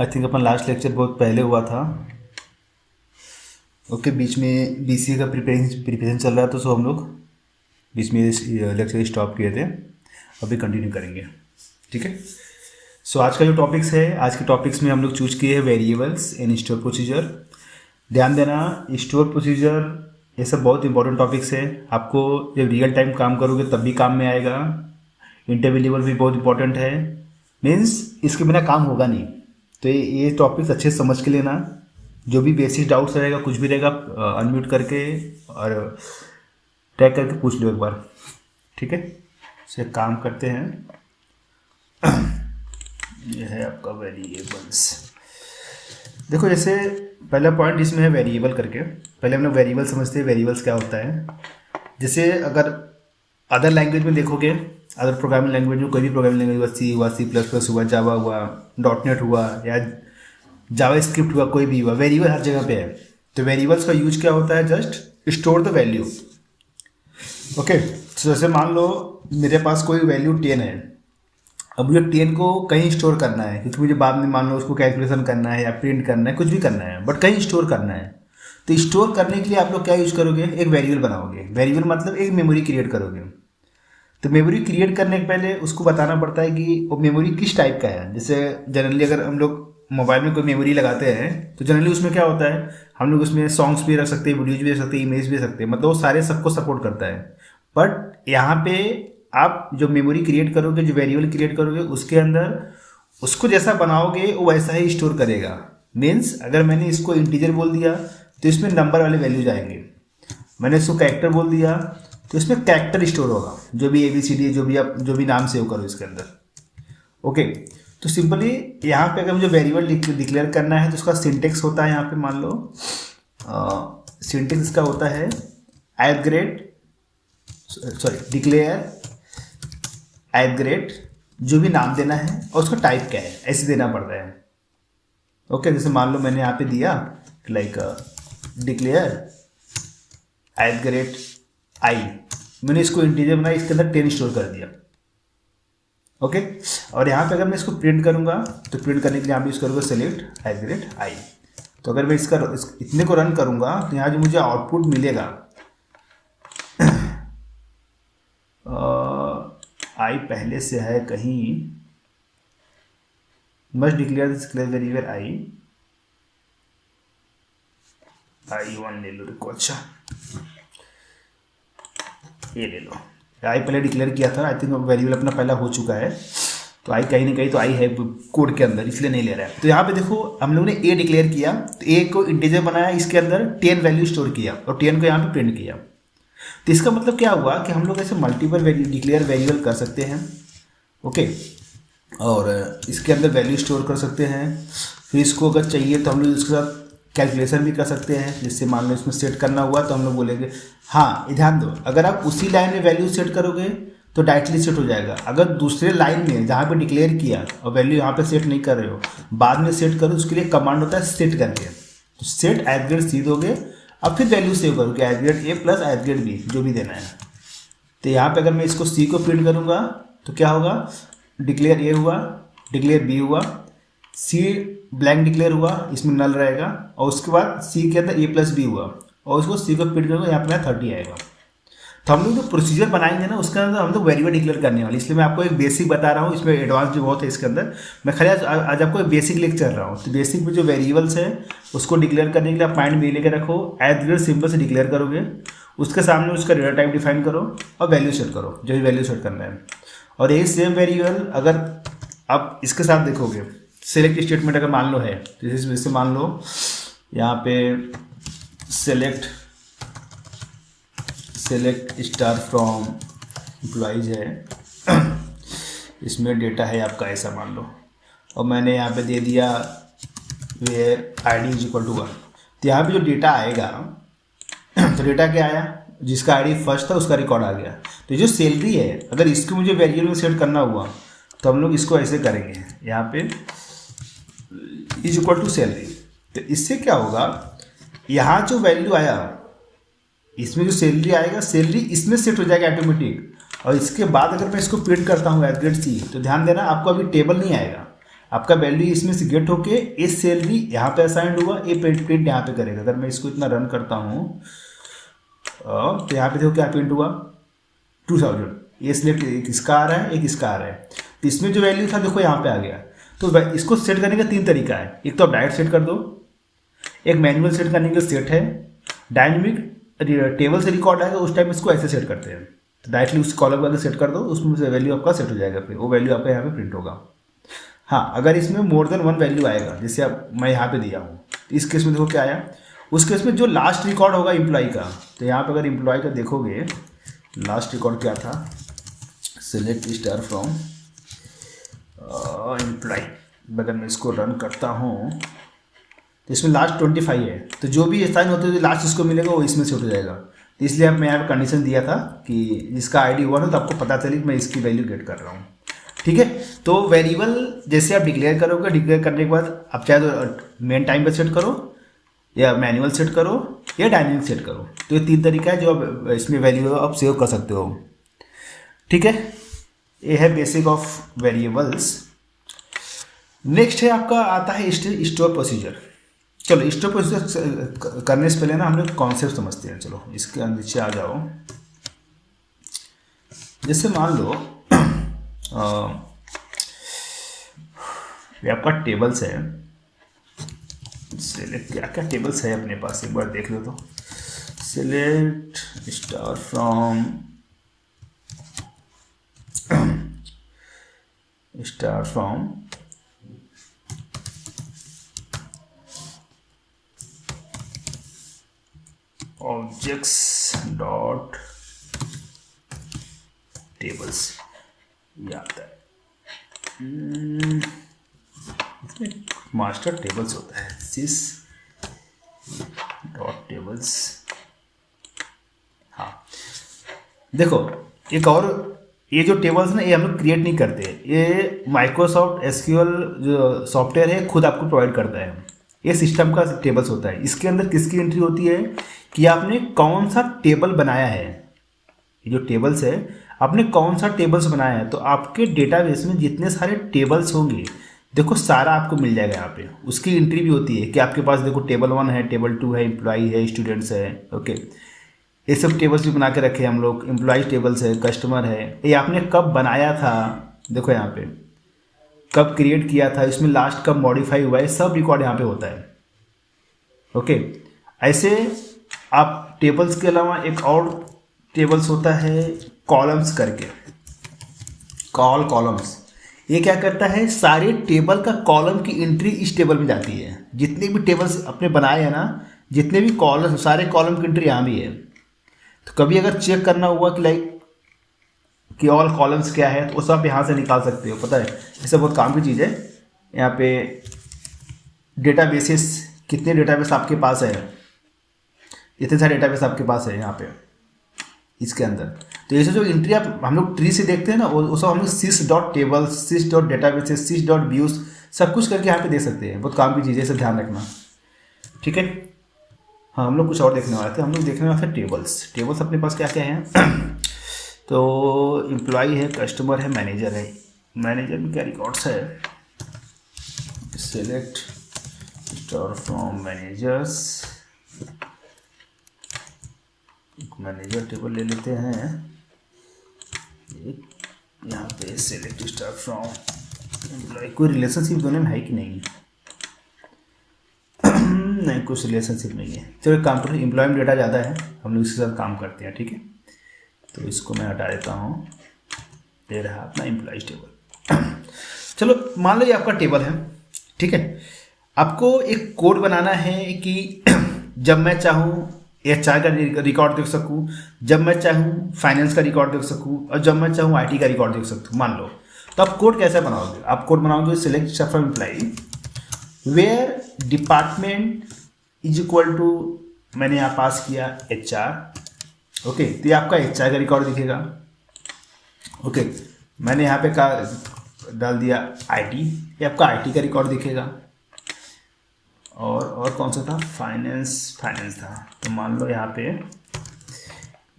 I think upon last lecture बहुत पहले हुआ था। ओके, बीच में बीसीए का प्रिपरेशन चल रहा था, सो हम लोग बीच में लेक्चर स्टॉप किए थे। अभी कंटिन्यू करेंगे, ठीक है। सो आज का जो टॉपिक्स है, आज के टॉपिक्स में हम लोग चूज किए हैं वेरिएबल्स इन स्टोर प्रोसीजर। ध्यान देना, स्टोर प्रोसीजर ये सब बहुत इंपॉर्टेंट टॉपिक्स है। आपको जब रियल टाइम काम करोगे तब भी काम में आएगा। इंटरव्यू लेवल भी बहुत इंपॉर्टेंट है, मीन्स इसके बिना काम होगा नहीं। तो ये टॉपिक्स अच्छे से समझ के लेना। जो भी बेसिक डाउट्स रहेगा, कुछ भी रहेगा, अनम्यूट करके और टैग करके पूछ लो एक बार, ठीक है। से काम करते हैं। ये है आपका वेरिएबल्स। देखो, जैसे पहला पॉइंट इसमें है वेरिएबल करके। पहले हम लोग वेरिएबल समझते हैं, वेरिएबल्स क्या होता है। जैसे अगर अदर लैंग्वेज में देखोगे, अदर प्रोग्रामिंग लैंग्वेज में, कोई भी प्रोग्रामिंग लैंग्वेज हुआ, सी हुआ, C++ हुआ, जावा हुआ, .NET हुआ या जावा स्क्रिप्ट हुआ, कोई भी हुआ, वेरिएबल हर जगह पे है। तो वेरिएबल्स का यूज क्या होता है? Just store the value. Okay, तो जैसे मान लो मेरे पास कोई वैल्यू 10 है। अब मुझे 10 को कहीं स्टोर करना है, क्योंकि मुझे बाद में मान लो उसको कैलकुलेशन करना है या प्रिंट करना है, कुछ भी करना है, बट कहीं स्टोर करना है। तो स्टोर करने के लिए आप लोग क्या यूज करोगे? एक वेरिएबल बनाओगे। वेरिएबल मतलब एक मेमोरी क्रिएट करोगे। तो मेमोरी क्रिएट करने के पहले उसको बताना पड़ता है कि वो मेमोरी किस टाइप का है। जैसे जनरली अगर हम लोग मोबाइल में कोई मेमोरी लगाते हैं तो जनरली उसमें क्या होता है, हम लोग उसमें सॉन्ग्स भी रख सकते हैं, वीडियोज भी रख सकते हैं, इमेज भी रख सकते हैं, मतलब वो सारे सबको सपोर्ट करता है। बट यहाँ पे आप जो मेमोरी क्रिएट करोगे, जो वेरिएबल क्रिएट करोगे, उसके अंदर उसको जैसा बनाओगे वो वैसा ही स्टोर करेगा। मीन्स अगर मैंने इसको इंटीजर बोल दिया तो इसमें नंबर वाले वैल्यूज आएंगे। मैंने इसको कैरेक्टर बोल दिया तो इसमें कैरेक्टर स्टोर होगा, जो भी ABCD, जो भी आप जो भी नाम सेव करो इसके अंदर। ओके, तो सिंपली यहाँ पे अगर मुझे वेरिएबल डिक्लेयर करना है तो उसका सिंटेक्स होता है, यहाँ पे मान लो सिंटेक्स इसका होता है डिक्लेयर जो भी नाम देना है और उसका टाइप क्या है, ऐसे देना पड़ता है। ओके, जैसे मान लो मैंने यहाँ पे दिया लाइक डिक्लेयर @i, मैंने इसको इंटीजर बनाया, इसके अंदर 10 स्टोर कर दिया। ओके, और यहाँ पे अगर मैं इसको प्रिंट करूँगा तो प्रिंट करने के लिए यहाँ पे यूज करूँगा सेलेक्ट @i। तो अगर मैं इतने को रन करूँगा तो यहाँ जो मुझे आउटपुट मिलेगा, i पहले से है कहीं, must declare this variable i1 ले लो, देखो। अच्छा, ये ले लो। आई पहले डिक्लेयर किया था, आई थिंक वेरिएबल अपना पहला हो चुका है, तो आई कहीं ना कहीं तो आई है कोड के अंदर, इसलिए नहीं ले रहा है। तो यहाँ पे देखो, हम लोग ने ए डिक्लेयर किया, तो ए को इंटीजर बनाया, इसके अंदर 10 वैल्यू स्टोर किया और 10 को यहाँ पे प्रिंट किया। तो इसका मतलब क्या हुआ कि हम लोग ऐसे मल्टीपल डिक्लेयर वेरिएबल कर सकते हैं। ओके, और इसके अंदर वैल्यू स्टोर कर सकते हैं। फिर इसको अगर चाहिए तो हम लोग इसके साथ कैलकुलेशन भी कर सकते हैं। जिससे मान लो इसमें सेट करना हुआ तो हम लोग बोलेंगे, हाँ ध्यान दो, अगर आप उसी लाइन में वैल्यू सेट करोगे तो डायरेक्टली सेट हो जाएगा। अगर दूसरे लाइन में जहाँ पे डिक्लेयर किया और वैल्यू यहाँ पे सेट नहीं कर रहे हो, बाद में सेट करो, उसके लिए कमांड होता है सेट करके। तो सेट @c दोगे, अब फिर वैल्यू सेव करोगे @a प्लस @b, जो भी देना है। तो यहाँ पे अगर मैं इसको c को प्रिंट करूँगा तो क्या होगा, डिक्लेयर a हुआ, डिक्लेयर b हुआ, c ब्लैंक डिक्लेयर हुआ, इसमें नल रहेगा, और उसके बाद c के अंदर a प्लस b हुआ, और उसको c को प्रिंट करूँगा, यहाँ पे 30 आएगा। तो हम लोग जो प्रोसीजर बनाएंगे ना, उसके अंदर हम लोग वेरिएबल डिक्लेयर करने वाले, इसलिए मैं आपको एक बेसिक बता रहा हूँ। इसमें एडवांस भी बहुत है इसके अंदर। मैं खाली आज आपको एक बेसिक लेके चल रहा हूँ। तो बेसिक में जो वेरिएबल्स है उसको डिक्लेयर करने के लिए आप माइंड में लेके रखो, सिंपल से डिक्लेयर करोगे, उसके सामने उसका डेटा टाइप डिफाइन करो और वैल्यू सेट करो, जो भी वैल्यू सेट करना है। और यही सेम वेरिएबल अगर आप इसके साथ देखोगे, सेलेक्ट स्टेटमेंट अगर मान लो है, जैसे मान लो यहाँ पे सेलेक्ट स्टार फ्रॉम एम्प्लॉइज है, इसमें डेटा है आपका ऐसा मान लो, और मैंने यहाँ पे दे दिया वेयर ID = 1। तो यहाँ पे जो डेटा आएगा, तो डेटा क्या आया, जिसका ID फर्स्ट था उसका रिकॉर्ड आ गया। तो जो सैलरी है, अगर इसको मुझे वेरिएबल में सेट करना हुआ तो हम लोग इसको ऐसे करेंगे, यहाँ पे = सैलरी। तो इससे क्या होगा, यहाँ जो वैल्यू आया इसमें जो सैलरी आएगा, सैलरी इसमें सेट हो जाएगा ऑटोमेटिक। और इसके बाद अगर मैं इसको प्रिंट करता हूँ @c, तो ध्यान देना आपको अभी टेबल नहीं आएगा, आपका वैल्यू इसमें से गेट होके ए सैलरी यहाँ पे असाइंड हुआ, ए प्रिंट यहाँ पे करेगा। अगर मैं इसको इतना रन करता हूँ तो यहाँ पे देखो क्या प्रिंट हुआ 2000। ये सिलेक्ट एक इसका आ रहा है, एक इसका आ रहा है, तो इसमें जो वैल्यू था देखो यहाँ पे आ गया। तो इसको सेट करने का 3 तरीका है। एक तो आप डायरेक्ट सेट कर दो, एक मैनुअल सेट करने का सेट है, डायनेमिक टेबल से रिकॉर्ड आएगा उस टाइम इसको ऐसे सेट करते हैं। तो डायरेक्टली उस कॉलम वाले सेट कर दो, उसमें से वैल्यू आपका सेट हो जाएगा, फिर वो वैल्यू आपका यहाँ पे प्रिंट होगा। हाँ, अगर इसमें मोर देन 1 वैल्यू आएगा, जैसे अब मैं यहाँ पे दिया हूँ, तो इस केस में देखो क्या आया, उस केस में जो लास्ट रिकॉर्ड होगा एम्प्लॉय का, तो यहाँ पे अगर एम्प्लॉय का देखोगे लास्ट रिकॉर्ड क्या था, सिलेक्ट स्टार फ्रॉम एम्प्लॉय। अगर मैं इसको रन करता हूँ तो इसमें लास्ट 25 है, तो जो भी असाइन होते हैं लास्ट इसको मिलेगा वो इसमें सेट हो जाएगा। तो इसलिए अब मैं यहाँ पे कंडीशन दिया था कि जिसका आईडी 1 हो तो आपको पता चले कि मैं इसकी वैल्यू गेट कर रहा हूँ। ठीक है, तो वेरिएबल जैसे आप डिक्लेयर करोगे, डिक्लेयर करने के बाद आप चाहे तो मेन टाइम पर सेट करो या मैनुअल सेट करो या डायनेमिक सेट करो। तो ये 3 तरीका है जो आप इसमें वैल्यू आप सेव कर सकते हो। ठीक है, ये है बेसिक ऑफ वेरिएबल्स। नेक्स्ट है आपका आता है स्टोर प्रोसीजर। चलो स्टोर प्रोसीजर करने से पहले ना हम लोग कॉन्सेप्ट समझते हैं। चलो इसके नीचे आ जाओ। जैसे मान लो ये आपका टेबल्स है, सिलेक्ट क्या क्या टेबल्स है अपने पास एक बार देख लो। तो select star from objects dot tables, ये आता है। इसमें मास्टर टेबल्स होता है, सिस डॉट टेबल्स। हाँ देखो, एक और ये जो टेबल्स ना ये हम लोग क्रिएट नहीं करते, ये माइक्रोसॉफ्ट एसक्यूएल जो सॉफ्टवेयर है खुद आपको प्रोवाइड करता है। ये सिस्टम का टेबल्स होता है। इसके अंदर किसकी एंट्री होती है कि आपने कौन सा टेबल बनाया है। ये जो टेबल्स है आपने कौन सा टेबल्स बनाया है, तो आपके डेटाबेस में जितने सारे टेबल्स होंगे देखो सारा आपको मिल जाएगा यहाँ पे। उसकी एंट्री भी होती है कि आपके पास देखो टेबल 1 है, टेबल 2 है, एम्प्लॉई है, स्टूडेंट्स है। ओके, ये सब टेबल्स भी बना के रखे हम लोग। एम्प्लॉय टेबल्स है, कस्टमर है। ये आपने कब बनाया था देखो यहाँ पे, कब क्रिएट किया था, इसमें लास्ट कब मॉडिफाई हुआ है, सब रिकॉर्ड यहाँ पे होता है। ओके, ऐसे आप टेबल्स के अलावा एक और टेबल्स होता है कॉलम्स करके, कॉलम्स। ये क्या करता है, सारे टेबल का कॉलम की एंट्री इस टेबल में जाती है। जितने भी टेबल्स अपने बनाए हैं ना, जितने भी कॉलम, सारे कॉलम की एंट्री यहाँ भी है। तो कभी अगर चेक करना हुआ कि लाइक कि ऑल कॉलम्स क्या है, तो वो सब यहाँ से निकाल सकते हो। पता है ऐसे बहुत काम की चीज़ है। यहाँ पे डेटाबेसेस, कितने डेटाबेस आपके पास है, इतने सारे डेटाबेस आपके पास है यहाँ पे इसके अंदर। तो ऐसे जो एंट्री आप हम लोग ट्री से देखते हैं ना, वो सब हम लोग सिस डॉट टेबल्स, सिस डॉट डेटाबेसेस, सिस डॉट व्यूज सब कुछ करके यहाँ पे देख सकते हैं। बहुत काम की चीज़ है, इसे ध्यान रखना। ठीक है, हाँ हम लोग कुछ और देखने वाले थे। हम लोग देखने वाले थे टेबल्स। टेबल्स अपने पास क्या क्या हैं तो एम्प्लॉई है, कस्टमर है, मैनेजर है। मैनेजर में क्या रिकॉर्ड्स है, select star from managers. Manager table ले लेते हैं, यहाँ पे सेलेक्ट स्टार फ्रॉम एम्प्लॉय। कोई रिलेशनशिप दोनों में है कि नहीं नहीं, कुछ रिलेशनशिप नहीं है। चलो एक काम करो, एम्प्लॉय में डेटा ज़्यादा है, हम लोग इसके साथ काम करते हैं। ठीक है, तो इसको मैं हटा देता हूँ। ये रहा अपना एम्प्लॉय टेबल। चलो मान लो ये आपका टेबल है। ठीक है, आपको एक कोड बनाना है कि जब मैं चाहूँ HR का रिकॉर्ड देख सकूँ, जब मैं चाहूँ फाइनेंस का रिकॉर्ड देख सकूँ, और जब मैं चाहूँ IT का रिकॉर्ड देख सकूँ। मान लो, तो आप कोड कैसे बनाओगे? आप कोड बनाओगे select from employ where department is equal to, मैंने यहाँ पास किया HR। ओके, तो ये आपका HR का रिकॉर्ड दिखेगा। ओके, मैंने यहाँ पे का डाल दिया IT, ये आपका IT का रिकॉर्ड दिखेगा। और कौन सा था, फाइनेंस था। तो मान लो यहाँ पे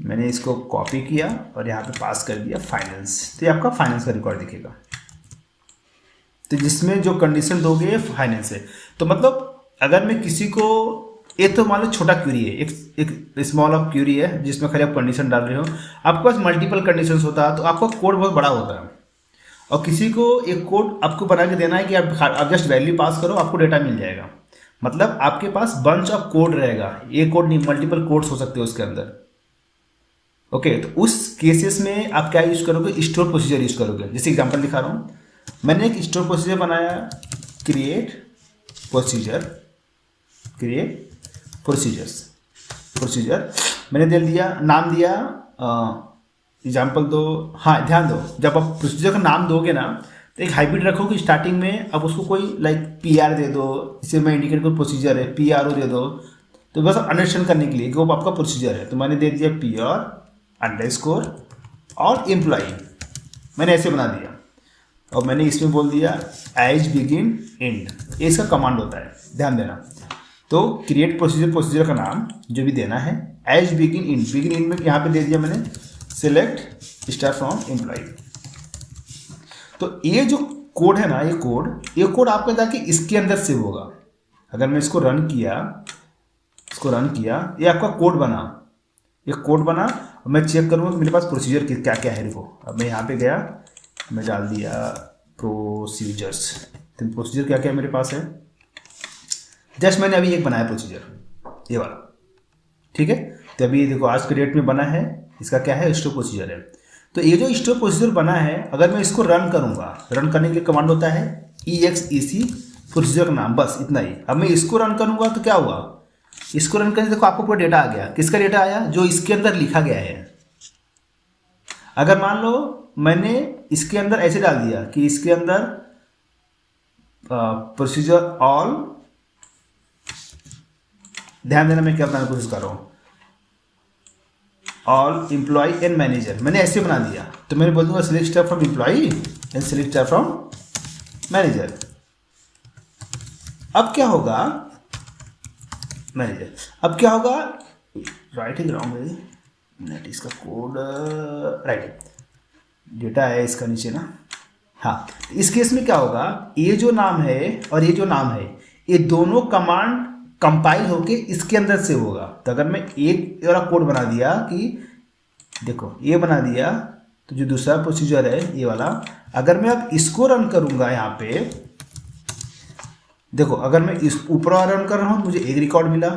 मैंने इसको कॉपी किया और यहाँ पे पास कर दिया फाइनेंस, तो ये आपका फाइनेंस का रिकॉर्ड दिखेगा। तो जिसमें जो कंडीशन दोगे फाइनेंस है। तो मतलब अगर मैं किसी को, ये तो मान लो छोटा क्यूरी है, एक स्मॉल ऑफ क्यूरी है जिसमें खाली आप कंडीशन डाल रहे हो, आपके पास मल्टीपल कंडीशन होता है तो आपका कोड बहुत बड़ा होता है। और किसी को एक कोड आपको बना के देना है कि आप जस्ट वैल्यू पास करो, आपको डेटा मिल जाएगा। मतलब आपके पास बंच ऑफ कोड रहेगा, एक कोड नहीं, मल्टीपल कोड्स हो सकते हैं उसके अंदर। ओके, तो उस केसेस में आप क्या यूज करोगे, स्टोर प्रोसीजर यूज करोगे। जैसे एग्जांपल दिखा रहा हूँ, मैंने एक स्टोर प्रोसीजर बनाया, क्रिएट प्रोसीजर मैंने दे दिया, नाम दिया, एग्जाम्पल दो। हाँ ध्यान दो, जब आप प्रोसीजर का नाम दोगे ना तो एक हाइब्रिड रखोगे स्टार्टिंग में। अब उसको कोई लाइक PR दे दो, इसे मैं इंडिकेट कोई प्रोसीजर है, PRO दे दो, तो बस अंडरस्टैंड करने के लिए कि वो आपका प्रोसीजर है। तो मैंने दे दिया PR_ और एम्प्लॉई, मैंने ऐसे बना दिया। और मैंने इसमें बोल दिया एज बिगिन एंड, ये इसका कमांड होता है, ध्यान देना। तो क्रिएट प्रोसीजर का नाम जो भी देना है, एज बिगिन एंड में यहाँ पे दे दिया मैंने सेलेक्ट स्टार फ्रॉम एम्प्लॉई। तो ये जो कोड है ना, ये कोड आपका जाके इसके अंदर सेव होगा। अगर मैं इसको रन किया, ये आपका कोड बना, और मैं चेक करूँगा कि मेरे पास प्रोसीजर क्या क्या है। देखो अब मैं यहाँ पे गया, मैं डाल दिया प्रोसीजर्स, तो प्रोसीजर क्या क्या मेरे पास है। जस्ट मैंने अभी एक बनाया प्रोसीजर, ये वाला, ठीक है। तो अभी देखो आज के डेट में बना है, इसका क्या है, स्टोर प्रोसीजर है। तो ये जो स्टोर प्रोसीजर बना है, अगर मैं इसको रन करूंगा, रन करने के लिए कमांड होता है EXEC प्रोसीजर का नाम, बस इतना ही। अब मैं इसको रन करूंगा तो क्या हुआ, इसको रन करने देखो आपको पूरा डेटा आ गया। किसका डेटा आया, जो इसके अंदर लिखा गया है। अगर मान लो मैंने इसके अंदर ऐसे डाल दिया कि इसके अंदर प्रोसीजर ऑल, ध्यान देना मैं क्या बनाने की कोशिश कर रहा हूं, ऑल एम्प्लॉय एंड मैनेजर, मैंने ऐसे बना दिया। तो मैंने बोल दूंगा select star from employ and select star from manager. अब क्या होगा, मैनेजर, अब क्या होगा, राइटिंग रॉन्ग है, नेट इसका कोड राइट, डेटा है इसका नीचे ना। हाँ, इस केस में क्या होगा, ये जो नाम है और ये जो नाम है, ये दोनों कमांड कंपाइल होके इसके अंदर से होगा। तो अगर मैं एक वाला कोड बना दिया कि देखो ये बना दिया, तो जो दूसरा प्रोसीजर है ये वाला, अगर मैं अब इसको रन करूंगा यहाँ पे, देखो अगर मैं इस ऊपर वाला रन कर रहा हूँ मुझे एक रिकॉर्ड मिला,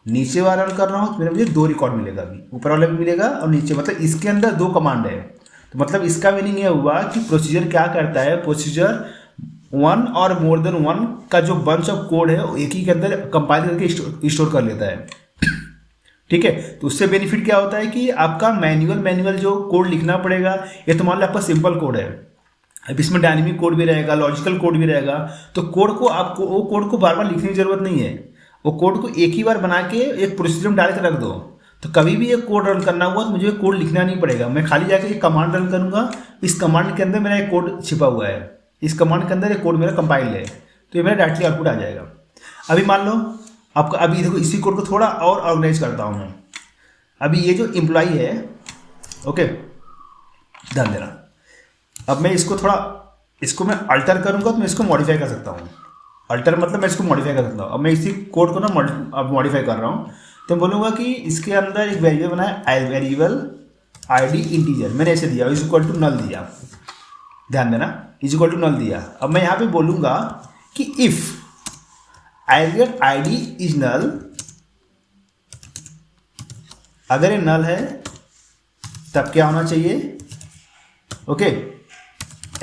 नीचे वाला रन कर रहा हूँ तो मुझे 2 रिकॉर्ड मिलेगा। अभी ऊपर वाला भी मिलेगा और नीचे, मतलब इसके अंदर 2 कमांड है। तो मतलब इसका मीनिंग ये हुआ कि प्रोसीजर क्या करता है, प्रोसीजर 1 और मोर देन 1 का जो बंच ऑफ कोड है वो एक ही के अंदर कंपाइल करके स्टोर कर लेता है, ठीक है। तो उससे बेनिफिट क्या होता है कि आपका मैनुअल जो कोड लिखना पड़ेगा, ये तो मान लो आपका सिंपल कोड है, अब इसमें डायनेमिक कोड भी रहेगा, लॉजिकल कोड भी रहेगा। तो कोड को आपको, वो कोड को बार बार लिखने की जरूरत नहीं है, वो कोड को एक ही बार बना के एक प्रोसीजर में डाल के रख दो। तो कभी भी एक कोड रन करना हुआ तो मुझे कोड लिखना नहीं पड़ेगा, मैं खाली जाके एक कमांड रन करूंगा, इस कमांड के अंदर मेरा एक कोड छिपा हुआ है, इस कमांड के अंदर एक कोड मेरा कंपाइल है, तो ये मेरा डायरेक्टली आउटपुट आ जाएगा। अभी मान लो आपका, अभी देखो इसी कोड को थोड़ा और ऑर्गेनाइज करता हूँ मैं। अभी ये जो एम्प्लॉय है, ओके ध्यान देना, अब मैं इसको थोड़ा, इसको मैं अल्टर करूंगा तो मैं इसको मॉडिफाई कर सकता हूँ। अल्टर मतलब मैं इसको मॉडिफाई कर सकता हूँ। अब मैं इसी कोड को ना अब मॉडिफाई कर रहा हूँ, तो बोलूँगा कि इसके अंदर एक वेरिएबल बनाया, वेरिएबल ID इंटीजर, मैंने ऐसे दिया, इज इक्वल टू नल दिया, ध्यान देना, इज इक्वल टू नल दिया। अब मैं यहाँ पे बोलूँगा कि if aggregate ID is null, अगर ये नल है तब क्या होना चाहिए, okay,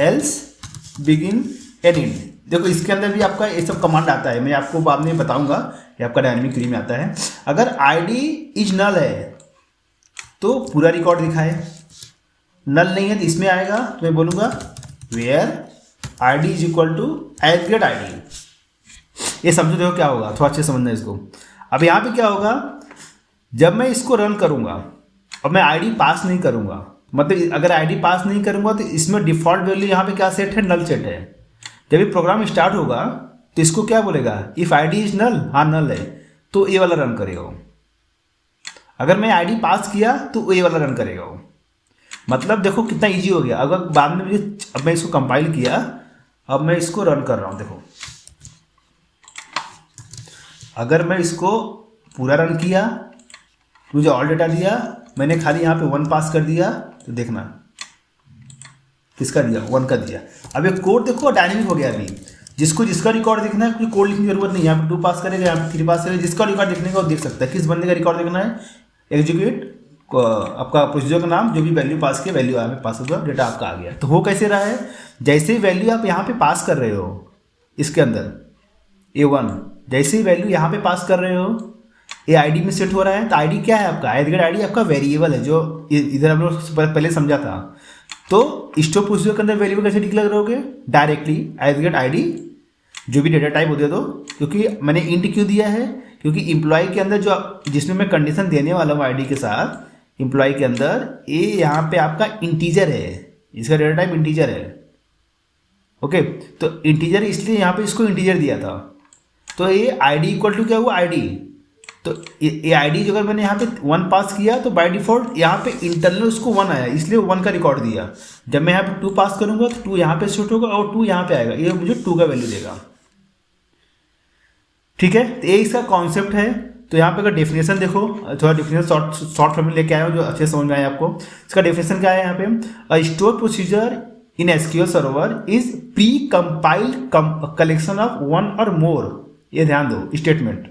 else begin end end. देखो इसके अंदर भी आपका ये सब कमांड आता है, मैं आपको बाद में बताऊंगा, ये आपका डायनेमिक क्री में आता है। अगर ID इज नल है तो पूरा रिकॉर्ड दिखाए, नल नहीं है तो इसमें आएगा, तो मैं बोलूंगा where ID is equal to aggregate ID। ये समझो देखो क्या होगा, थोड़ा अच्छे समझना इसको। अब यहाँ पे क्या होगा, जब मैं इसको रन करूंगा और मैं ID पास नहीं करूंगा, मतलब अगर ID पास नहीं करूंगा तो इसमें डिफॉल्ट वैल्यू यहाँ पे क्या सेट है, नल सेट है। जब ये प्रोग्राम स्टार्ट होगा तो इसको क्या बोलेगा, इफ ID इज नल, हाँ नल है तो ये वाला रन करेगा वो। अगर मैं ID पास किया तो ये वाला रन करेगा वो। मतलब देखो कितना इजी हो गया। अगर बाद में मुझे, अब मैं इसको कंपाइल किया अब मैं इसको रन कर रहा हूँ। देखो अगर मैं इसको पूरा रन किया, मुझे ऑल डेटा दिया, मैंने खाली यहाँ पे 1 पास कर दिया, तो देखना किसका दिया, 1 का दिया। अब एक कोड देखो डायनेमिक हो गया। अभी जिसको जिसका रिकॉर्ड देखना है, कोई कोड लिखने की जरूरत नहीं, यहाँ पे 2 पास करेगा, यहाँ पे 3 पास करेगा, जिसका रिकॉर्ड देखने का वो देख सकता है। किस बंदे का रिकॉर्ड देखना है, एग्जीक्यूट आपका प्रोसीजर का नाम, जो भी वैल्यू पास किया वैल्यू यहाँ पे पास होगा, डेटा आपका आ गया। तो हो कैसे रहा है, जैसे ही वैल्यू आप यहाँ पे पास कर रहे हो इसके अंदर A1, जैसे ही वैल्यू यहाँ पे पास कर रहे हो ये आईडी में सेट हो रहा है। तो आईडी क्या है आपका, एग्जीक्यूट आईडी आपका वेरिएबल है, जो इधर हम लोग पहले समझा था। तो स्टोर प्रोसीजर के अंदर वेरिएबल कैसे डिक्लेयर करोगे, डायरेक्टली एग्जीक्यूट आईडी जो भी डेटा टाइप हो दे दो। क्योंकि मैंने इंट क्यों दिया है, क्योंकि इम्प्लॉय के अंदर जो जिसमें मैं कंडीशन देने वाला हूँ आईडी के साथ, इम्प्लॉय के अंदर ये यहाँ पे आपका इंटीजर है, इसका डेटा टाइप इंटीजर है। ओके, तो इंटीजर इसलिए यहाँ पे इसको इंटीजर दिया था। तो ये आईडी इक्वल टू क्या हुआ, आईडी। तो ये आईडी जो अगर मैंने यहाँ पे 1 पास किया तो बाय डिफॉल्ट यहाँ पे इंटरनल उसको 1 आया, इसलिए 1 का रिकॉर्ड दिया। जब मैं यहाँ पे 2 पास करूंगा तो 2 यहाँ पे शिफ्ट होगा और 2 यहाँ पे आएगा, ये मुझे 2 का वैल्यू देगा। ठीक है, तो ये इसका कॉन्सेप्ट है। तो यहाँ पे अगर डेफिनेशन देखो, थोड़ा डेफिनेशन शॉर्ट फॉर्म में लेके आया हूँ जो अच्छे समझ में आए आपको। इसका डेफिनेशन क्या है यहाँ पे, a store procedure in SQL server is pre compiled collection of 1 और मोर। ये ध्यान दो स्टेटमेंट,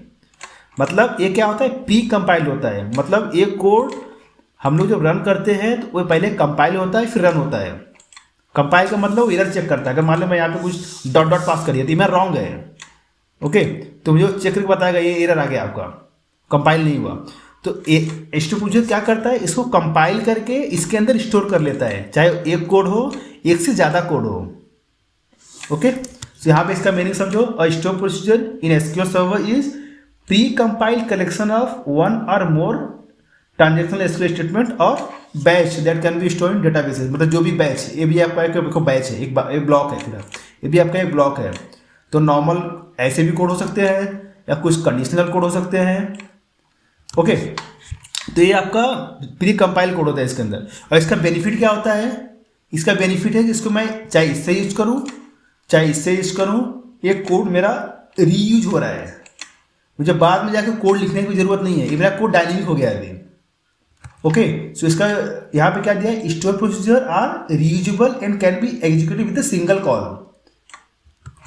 मतलब ये क्या होता है, प्री कंपाइल्ड होता है। मतलब एक कोड हम लोग जब रन करते हैं तो वो पहले कंपाइल होता है फिर रन होता है। कंपाइल का मतलब वो एरर चेक करता है। अगर मान लो मैं यहाँ पे कुछ डॉट डॉट पास करिए तो मैं रॉन्ग है, ओके, तो मुझे चेक करके बताएगा ये एरर आ गया आपका, कंपाइल नहीं हुआ। तो स्टोर प्रोसीजर क्या करता है, इसको कंपाइल करके इसके अंदर स्टोर कर लेता है, चाहे एक कोड हो, एक से ज़्यादा कोड हो। ओके, तो यहाँ पे इसका मीनिंग समझो, a store procedure in SQL server is pre compiled collection of 1 और more transactional SQL statement or batch that can be store in databases. मतलब जो भी बैच, ये भी आपका एक बैच है, एक ब्लॉक है, फिर ये भी आपका एक ब्लॉक है। तो नॉर्मल ऐसे भी कोड हो सकते हैं या कुछ कंडीशनल कोड हो सकते हैं। ओके, तो ये आपका प्री कंपाइल कोड होता है इसके अंदर। और इसका बेनिफिट क्या होता है, इसका बेनिफिट है कि इसको मैं चाहे इससे यूज करूँ चाहे इससे यूज करूँ, ये कोड मेरा रीयूज हो रहा है, मुझे बाद में जाकर कोड लिखने की जरूरत नहीं है, ये मेरा कोड डायनेमिक हो गया है अभी। ओके, सो इसका यहाँ पे क्या दिया है, store procedure are reusable and can be executed with a single call.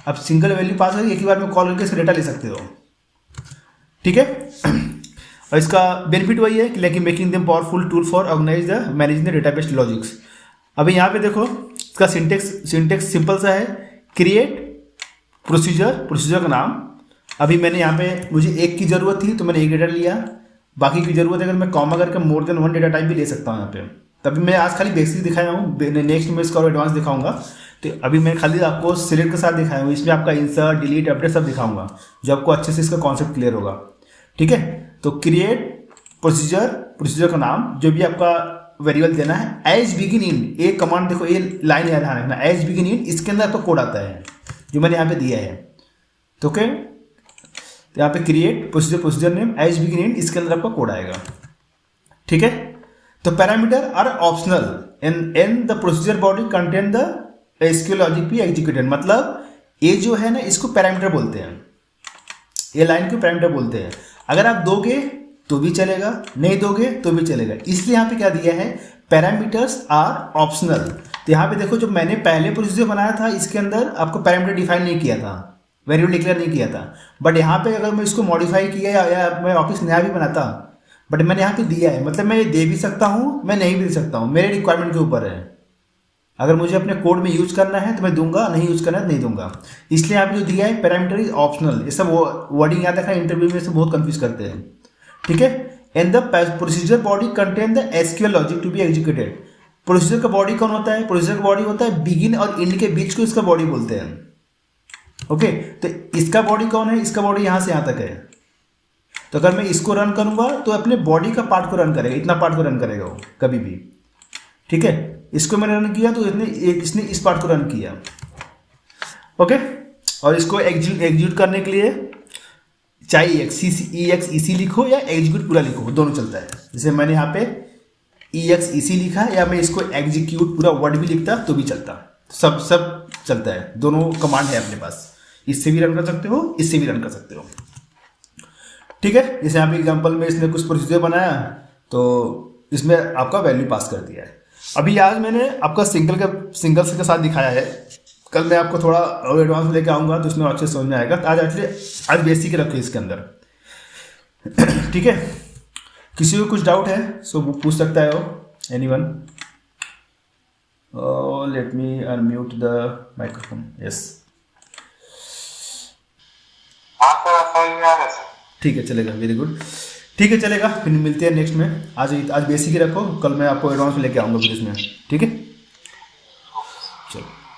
अब सिंगल वैल्यू पास करके एक ही बार में कॉल करके इसका डेटा ले सकते हो। ठीक है, और इसका बेनिफिट वही है कि like making them powerful tool for organize the managing the database logics. अभी यहाँ पे देखो इसका सिंटेक्स सिंपल सा है, क्रिएट प्रोसीजर का नाम। अभी मैंने यहाँ पे मुझे एक की जरूरत थी तो मैंने एक डेटा लिया, बाकी की जरूरत है अगर मैं कॉमा करके मोर देन 1 डेटा टाइप भी ले सकता हूँ यहाँ पे। तभी मैं आज खाली बेसिक दिखाया हूँ, नेक्स्ट में इसका और एडवांस दिखाऊंगा। तो अभी मैं खाली आपको सिलेक्ट के साथ दिखाया हूँ, इसमें आपका इंसर्ट डिलीट अपडेट सब दिखाऊंगा जो आपको अच्छे से इसका कॉन्सेप्ट क्लियर होगा। ठीक है, तो क्रिएट प्रोसीजर का नाम, जो भी आपका वेरिएबल देना है, एज बिगिन इन, एक कमांड देखो, ये लाइन याद रखना, एज बिगिन इन, इसके अंदर आपका कोड आता है जो मैंने यहाँ पे दिया है। तो ओके, तो यहाँ पे create procedure name as begin in, इसके अंदर आपका कोड आएगा। ठीक है, तो parameter are optional and the procedure body contain the SQL logic be executed. मतलब ये जो है ना, इसको पैरामीटर बोलते हैं, ये लाइन को पैरामीटर बोलते हैं। अगर आप दोगे तो भी चलेगा, नहीं दोगे तो भी चलेगा, इसलिए यहाँ पे क्या दिया है, पैरामीटर्स आर ऑप्शनल। तो यहाँ पे देखो, जब मैंने पहले प्रोसीजर बनाया था इसके अंदर आपको पैरामीटर डिफाइन नहीं किया था, वेरिएबल डिक्लेयर नहीं किया था। बट यहाँ पे अगर मैं इसको मॉडिफाई किया या मैं ऑफिस नया भी बनाता, बट मैंने यहाँ पे दिया है, मतलब मैं ये दे भी सकता हूँ, मैं नहीं भी दे सकता हूँ, मेरे रिक्वायरमेंट के ऊपर है। अगर मुझे अपने कोड में यूज करना है तो मैं दूंगा, नहीं यूज करना है तो नहीं दूंगा। इसलिए यहाँ पे जो दिया है पैरामीटर इज ऑप्शनल। ये सब वर्डिंग याद रखना, इंटरव्यू में से बहुत कंफ्यूज करते हैं। ठीक है, and the procedure body contain the SQL logic to be executed. Procedure का बॉडी कौन होता है, प्रोसीजर का बॉडी होता है बिगिन और एंड के बीच को इसका बॉडी बोलते हैं। ओके, तो इसका बॉडी कौन है, इसका बॉडी यहाँ से यहाँ तक है। तो अगर मैं इसको रन करूंगा तो अपने बॉडी का पार्ट को रन करेगा, इतना पार्ट को रन करेगा वो कभी भी। ठीक है, इसको मैंने रन किया तो इसने इस पार्ट को रन किया। ओके, और इसको एग्जीक्यूट करने के लिए चाहे EXEC लिखो या एग्जीक्यूट पूरा लिखो, दोनों चलता है। जैसे मैंने यहाँ पे EXEC लिखा, या मैं इसको एग्जीक्यूट पूरा वर्ड भी लिखता तो भी चलता। सब सब चलता है, दोनों कमांड है अपने पास, इससे भी रन कर सकते हो, इससे भी रन कर सकते हो। ठीक है, जैसे यहाँ पे एग्जांपल में इसने कुछ प्रोसीजर बनाया तो इसमें आपका वैल्यू पास कर दिया है। अभी आज मैंने आपका सिंगल्स के साथ दिखाया है, कल मैं आपको थोड़ा और एडवांस लेके आऊँगा तो इसमें अच्छे समझ में आएगा। तो आज बेसिक रखिए इसके अंदर। ठीक है, किसी को कुछ डाउट है सो वो पूछ सकता है, हो anyone? Let me unmute the microphone. Yes, हाँ सर, समझ में आ रहा है सर। ठीक है, चलेगा, वेरी गुड। ठीक है, चलेगा, फिर मिलते हैं नेक्स्ट में। आज बेसिक ही रखो, कल मैं आपको एडवांस में लेके आऊँगा फिर इसमें। ठीक है।